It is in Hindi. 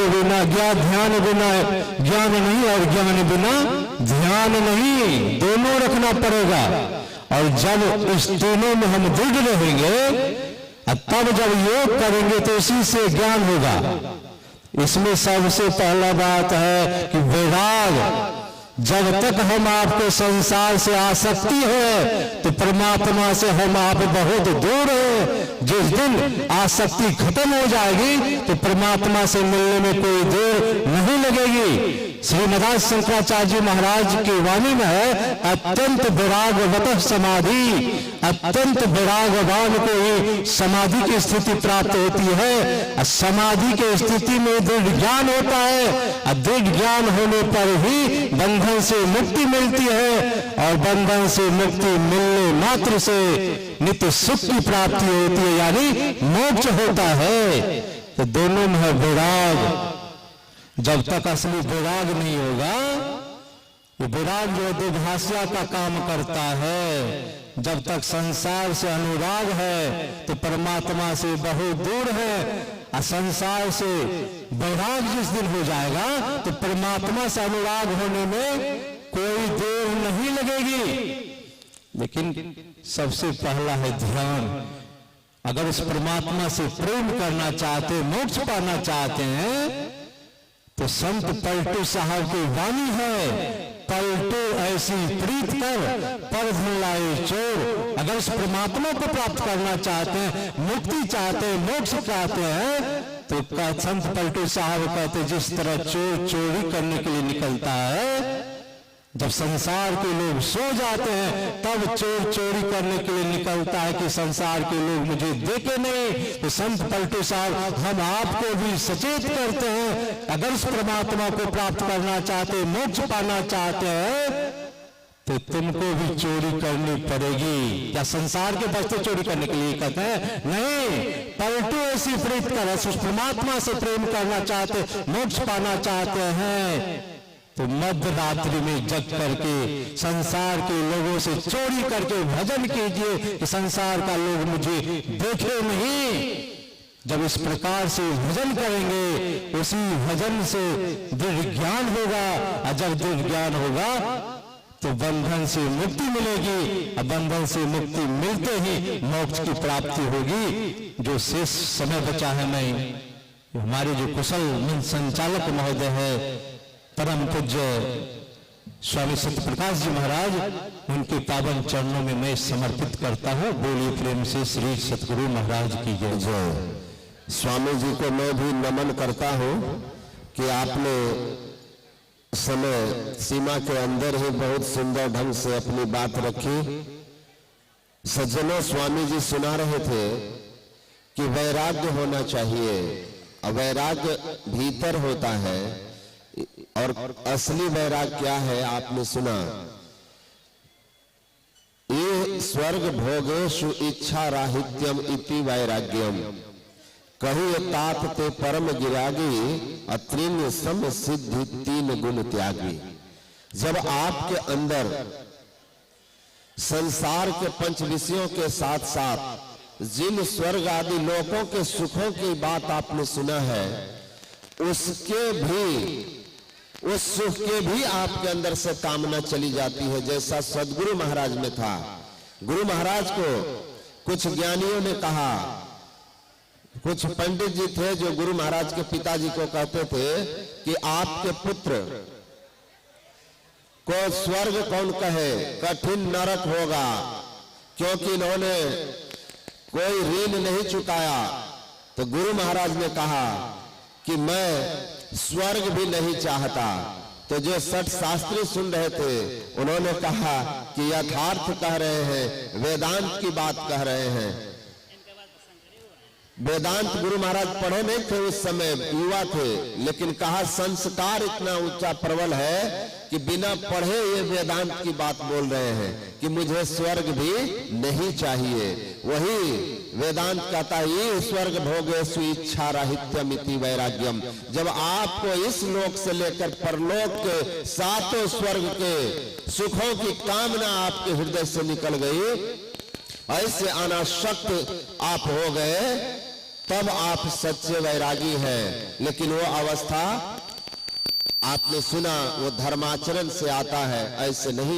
बिना ध्यान बिना ज्ञान नहीं, और ज्ञान बिना ध्यान नहीं, दोनों रखना पड़ेगा। और जब इस तीनों में हम दृढ़ रहेंगे, तब जब योग करेंगे तो इसी से ज्ञान होगा। इसमें सबसे पहला बात है कि वैराग। जब तक हम आपको संसार से आसक्ति है तो परमात्मा से हम आप बहुत दूर हैं। जिस दिन आसक्ति खत्म हो जाएगी तो परमात्मा से मिलने में कोई देर नहीं लगेगी। श्रीमद् शंकराचार्य जी महाराज की वाणी में है, अत्यंत वैराग्यवतः समाधि, अत्यंत वैराग्यवान को ही समाधि की स्थिति प्राप्त होती है। समाधि की स्थिति में दृढ़ ज्ञान होता है। दृढ़ ज्ञान होने पर ही बंधन से मुक्ति मिलती है, और बंधन से मुक्ति मिलने मात्र से नित्य सुख की प्राप्ति होती है, यानी मोक्ष होता है। तो दोनों में है वैराग। जब तक असली वैराग नहीं होगा, ये वैराग जो दुभाषा का काम करता है। जब तक संसार से अनुराग है तो परमात्मा से बहुत दूर है। और संसार से वैराग जिस दिन हो जाएगा तो परमात्मा से अनुराग होने में कोई देर नहीं लगेगी। लेकिन सबसे पहला है ध्यान। अगर उस परमात्मा से प्रेम करना चाहते, मोक्ष पाना चाहते हैं, तो संत पलटू साहब की वाणी है, पलटू ऐसी प्रीत कर पर धन लाए चोर। अगर उस परमात्मा को प्राप्त करना चाहते हैं, मुक्ति चाहते हैं, मोक्ष चाहते हैं, तो संत पलटू साहब कहते जिस तरह चोर चोरी करने के लिए निकलता है, जब संसार के लोग सो जाते हैं तब चोर चोरी करने के लिए निकलता है कि संसार के लोग मुझे देखे नहीं। तो संत पलटू साहब हम आपको भी सचेत करते हैं, अगर उस परमात्मा को प्राप्त करना चाहते, मोक्ष पाना चाहते हैं, तो तुमको भी चोरी करनी पड़ेगी। क्या संसार के बच्चे चोरी करने के लिए कहते हैं? नहीं, पलटू ऐसी प्रीत कर, उस परमात्मा से प्रेम करना चाहते, मोक्ष पाना चाहते हैं, तो मध्य रात्रि में जग करके संसार के लोगों से चोरी करके भजन कीजिए कि संसार का लोग मुझे देखे नहीं। जब इस प्रकार से भजन करेंगे, उसी भजन से दृढ़ ज्ञान होगा, और जब दृढ़ ज्ञान होगा तो बंधन से मुक्ति मिलेगी, और बंधन से मुक्ति मिलते ही मोक्ष की प्राप्ति होगी। जो शेष समय बचा है, मैं हमारे जो कुशल संचालक महोदय है परम पूज्य स्वामी सत्यप्रकाश जी महाराज, उनके पावन चरणों में मैं समर्पित करता हूँ। बोलिए प्रेम से श्री सतगुरु महाराज की जय। जय। स्वामी जी को मैं भी नमन करता हूँ कि आपने समय सीमा के अंदर ही बहुत सुंदर ढंग से अपनी बात रखी। सज्जनों, स्वामी जी सुना रहे थे कि वैराग्य होना चाहिए, और वैराग्य भीतर होता है। और असली वैराग क्या है आपने सुना, ये स्वर्ग भोगेषु इच्छा राहित्यम इति वैराग्यम, कही तात ते परम गिरागी अत्रिन सम सिद्धि तीन गुण त्यागी। जब आपके अंदर संसार के पंच विषयों के साथ साथ जिन स्वर्ग आदि लोकों के सुखों की बात आपने सुना है, उसके भी, उस सुख के भी आपके अंदर से कामना चली जाती है। जैसा सदगुरु महाराज में था। गुरु महाराज को कुछ ज्ञानियों ने कहा, कुछ पंडित जी थे जो गुरु महाराज के पिताजी को कहते थे कि आपके पुत्र को स्वर्ग कौन कहे, कठिन नरक होगा, क्योंकि इन्होंने कोई ऋण नहीं चुकाया। तो गुरु महाराज ने कहा कि मैं स्वर्ग भी नहीं चाहता। तो जो सठ शास्त्री सुन रहे थे उन्होंने कहा कि यथार्थ कह रहे हैं, वेदांत की बात कह रहे हैं। वेदांत गुरु महाराज पढ़े नहीं थे, उस समय युवा थे, लेकिन कहा संस्कार इतना ऊंचा प्रबल है कि बिना पढ़े ये वेदांत की बात बोल रहे हैं कि मुझे स्वर्ग भी नहीं चाहिए। वही वेदांत कहता है ये स्वर्ग भोगेषु इच्छा राहित्यम इति वैराग्यम। जब आपको इस लोक से लेकर परलोक के सातों स्वर्ग के सुखों की कामना आपके हृदय से निकल गई, ऐसे अनासक्त आप हो गए, तब आप सच्चे वैरागी हैं। लेकिन वो अवस्था आपने सुना वो धर्माचरण से आता है, ऐसे नहीं